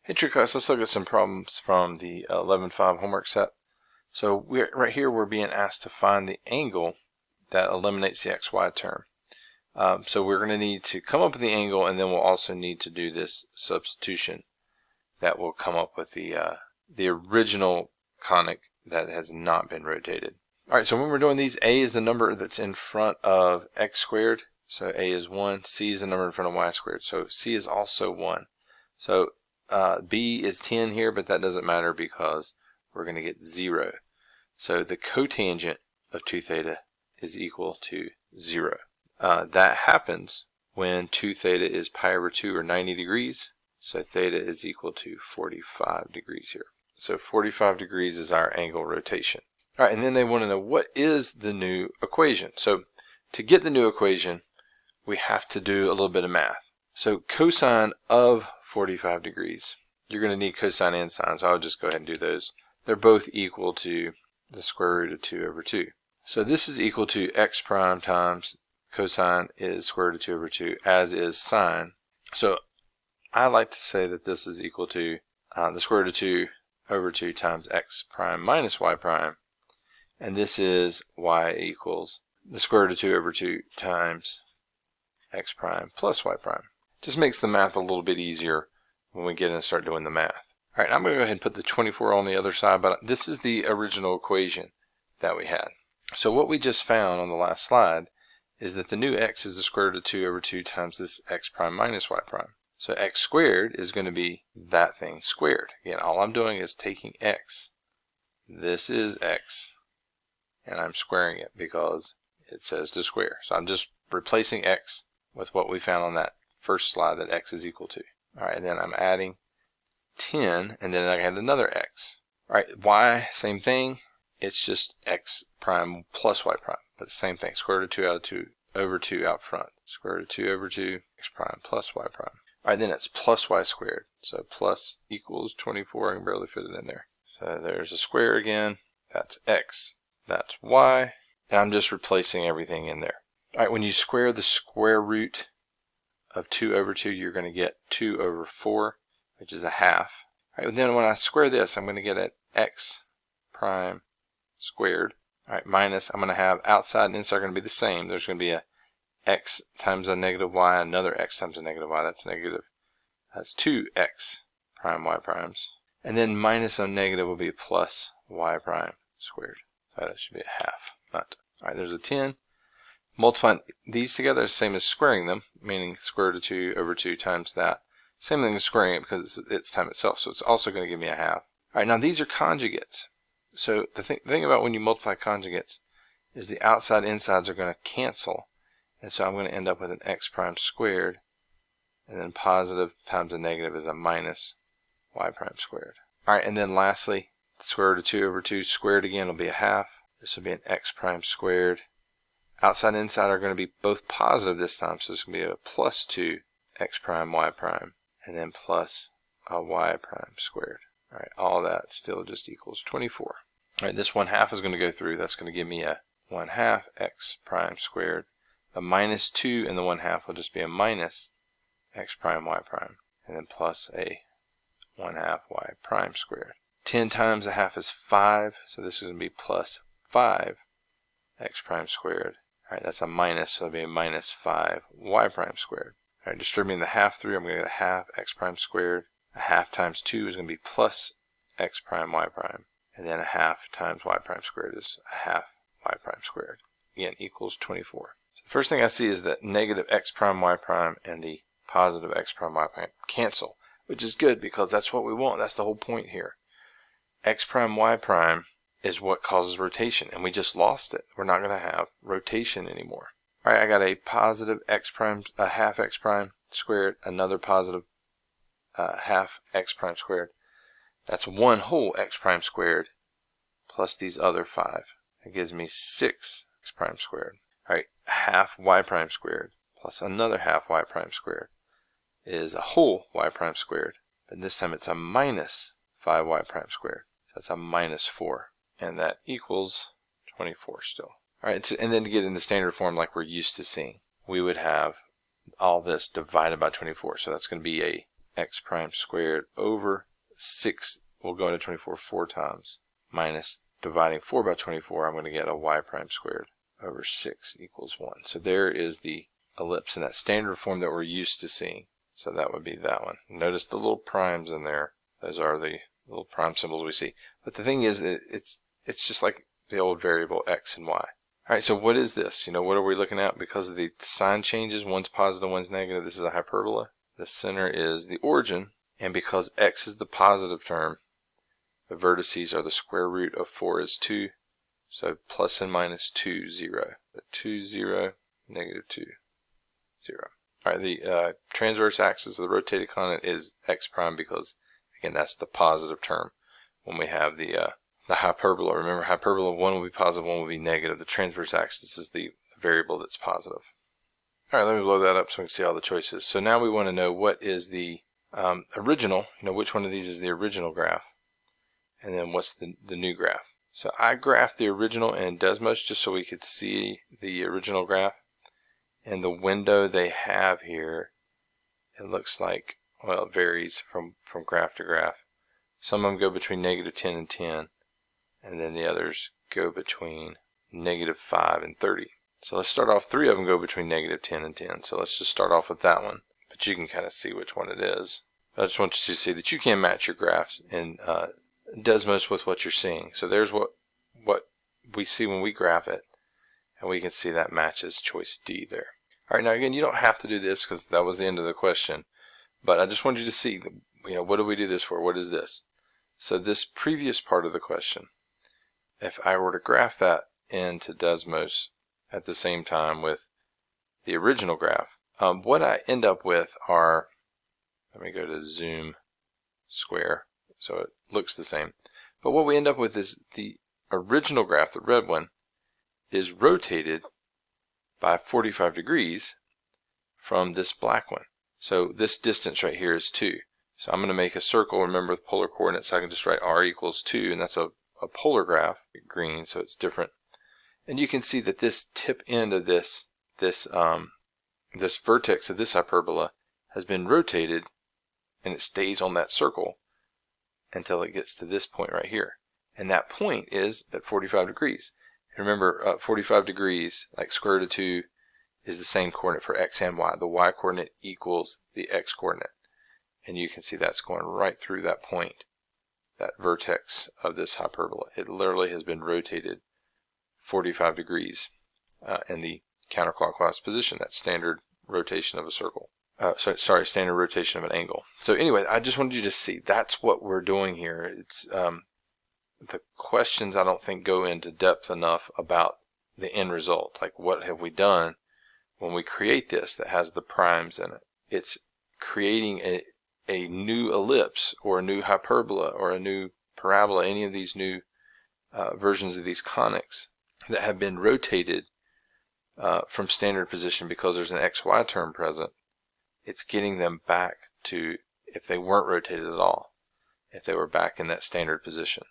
Hey True Class, let's look at some problems from the 11.5 homework set. So right here we're being asked to find the angle that eliminates the xy term. So we're going to need to come up with the angle, and then we'll also need to do this substitution that will come up with the original conic that has not been rotated. Alright, so when we're doing these, a is the number that's in front of x squared. So a is 1, c is the number in front of y squared. So c is also 1. So b is 10 here, but that doesn't matter because we're going to get 0. So the cotangent of 2 theta is equal to 0. That happens when 2 theta is pi over 2 or 90 degrees. So theta is equal to 45 degrees here. So 45 degrees is our angle rotation. All right, and then they want to know what is the new equation. So to get the new equation, we have to do a little bit of math. So cosine of 45 degrees, you're going to need cosine and sine, so I'll just go ahead and do those. They're both equal to the square root of 2 over 2. So this is equal to x prime times cosine is square root of 2 over 2, as is sine. So I like to say that this is equal to the square root of 2 over 2 times x prime minus y prime. And this is y equals the square root of 2 over 2 times x prime plus y prime. Just makes the math a little bit easier when we get in and start doing the math. All right, I'm going to go ahead and put the 24 on the other side, but this is the original equation that we had. So what we just found on the last slide is that the new x is the square root of 2 over 2 times this x prime minus y prime. So x squared is going to be that thing squared. Again, all I'm doing is taking x. This is x, and I'm squaring it because it says to square. So I'm just replacing x with what we found on that first slide that x is equal to. All right, and then I'm adding 10, and then I had another x. All right, y, same thing. It's just x prime plus y prime, but the same thing. Square root of 2 out of 2 over 2 out front. Square root of 2 over 2 x prime plus y prime. All right, then it's plus y squared. So plus equals 24. I can barely fit it in there. So there's a square again. That's x. That's y. And I'm just replacing everything in there. All right, when you square the square root of 2 over 2, you're going to get 2 over 4, which is a half. All right, then when I square this, I'm going to get an x prime squared. All right, minus, I'm going to have outside and inside are going to be the same. There's going to be a x times a negative y, another x times a negative y. That's negative. That's 2x prime y primes. And then minus a negative will be plus y prime squared. So that should be a half. Not. All right, there's a 10. Multiplying these together is the same as squaring them, meaning square root of 2 over 2 times that. Same thing as squaring it because it's time itself, so it's also going to give me a half. All right, now these are conjugates. So the thing about when you multiply conjugates is the outside insides are going to cancel. And so I'm going to end up with an x prime squared, and then positive times a negative is a minus y prime squared. All right, and then lastly, the square root of 2 over 2 squared again will be a half. This will be an x prime squared. Outside and inside are going to be both positive this time, so this is going to be a plus 2 x prime y prime, and then plus a y prime squared. All right, all that still just equals 24. All right, this 1/2 is going to go through. That's going to give me a 1/2 x prime squared. The minus 2 in the 1/2 will just be a minus x prime y prime, and then plus a 1/2 y prime squared. 10 times a half is 5, so this is going to be plus 5 x prime squared. All right, that's a minus, so it'll be a minus 5 y prime squared. All right, distributing the half through, I'm going to get a half x prime squared. A half times 2 is going to be plus x prime y prime. And then a half times y prime squared is a half y prime squared. Again, equals 24. So the first thing I see is that negative x prime y prime and the positive x prime y prime cancel, which is good because that's what we want. That's the whole point here. X prime y prime is what causes rotation, and we just lost it. We're not going to have rotation anymore. All right, I got a positive x prime, a half x prime squared, another positive half x prime squared. That's 1 whole x prime squared plus these other 5. That gives me 6 x prime squared. All right, half y prime squared plus another half y prime squared is a whole y prime squared. But this time it's a minus 5y prime squared. That's a minus 4. And that equals 24 still. All right, and then to get in the standard form like we're used to seeing, we would have all this divided by 24. So that's going to be a x prime squared over 6 will go into 24 4 times, minus dividing 4 by 24, I'm going to get a y prime squared over 6 equals 1. So there is the ellipse in that standard form that we're used to seeing. So that would be that one. Notice the little primes in there. Those are the little prime symbols we see. But the thing is, it's just like the old variable x and y. Alright, so what is this? What are we looking at? Because of the sign changes, one's positive, one's negative, this is a hyperbola. The center is the origin, and because x is the positive term, the vertices are the square root of 4 is 2. So plus and minus 2, 0. 2, 0, negative 2, 0. Alright, the transverse axis of the rotated continent is x prime because, again, that's the positive term. When we have the hyperbola, remember, hyperbola, one will be positive, one will be negative. The transverse axis is the variable that's positive. Alright, let me blow that up so we can see all the choices. So now we want to know what is the original, which one of these is the original graph, and then what's the new graph. So I graphed the original in Desmos just so we could see the original graph. And the window they have here, it looks like, well, it varies from graph to graph. Some of them go between negative 10 and 10, and then the others go between negative 5 and 30. So let's start off, 3 of them go between negative 10 and 10. So let's just start off with that one. But you can kind of see which one it is. I just want you to see that you can match your graphs in Desmos with what you're seeing. So there's what we see when we graph it, and we can see that matches choice D there. Alright, now again, you don't have to do this because that was the end of the question, but I just wanted you to see, what do we do this for? What is this? So this previous part of the question, if I were to graph that into Desmos at the same time with the original graph, what I end up with are, let me go to zoom square so it looks the same, but what we end up with is the original graph, the red one, is rotated by 45 degrees from this black one. So this distance right here is 2. So I'm going to make a circle, remember, with polar coordinates. So I can just write r equals 2, and that's a polar graph, green, so it's different. And you can see that this tip end of this vertex of this hyperbola has been rotated, and it stays on that circle until it gets to this point right here. And that point is at 45 degrees. Remember, 45 degrees, like square root of 2, is the same coordinate for x and y. The y coordinate equals the x coordinate. And you can see that's going right through that point, that vertex of this hyperbola. It literally has been rotated 45 degrees in the counterclockwise position, that standard rotation of a circle. Standard rotation of an angle. So anyway, I just wanted you to see that's what we're doing here. It's the questions I don't think go into depth enough about the end result. Like, what have we done when we create this that has the primes in it? It's creating a new ellipse or a new hyperbola or a new parabola, any of these new versions of these conics that have been rotated from standard position because there's an xy term present. It's getting them back to if they weren't rotated at all, if they were back in that standard position.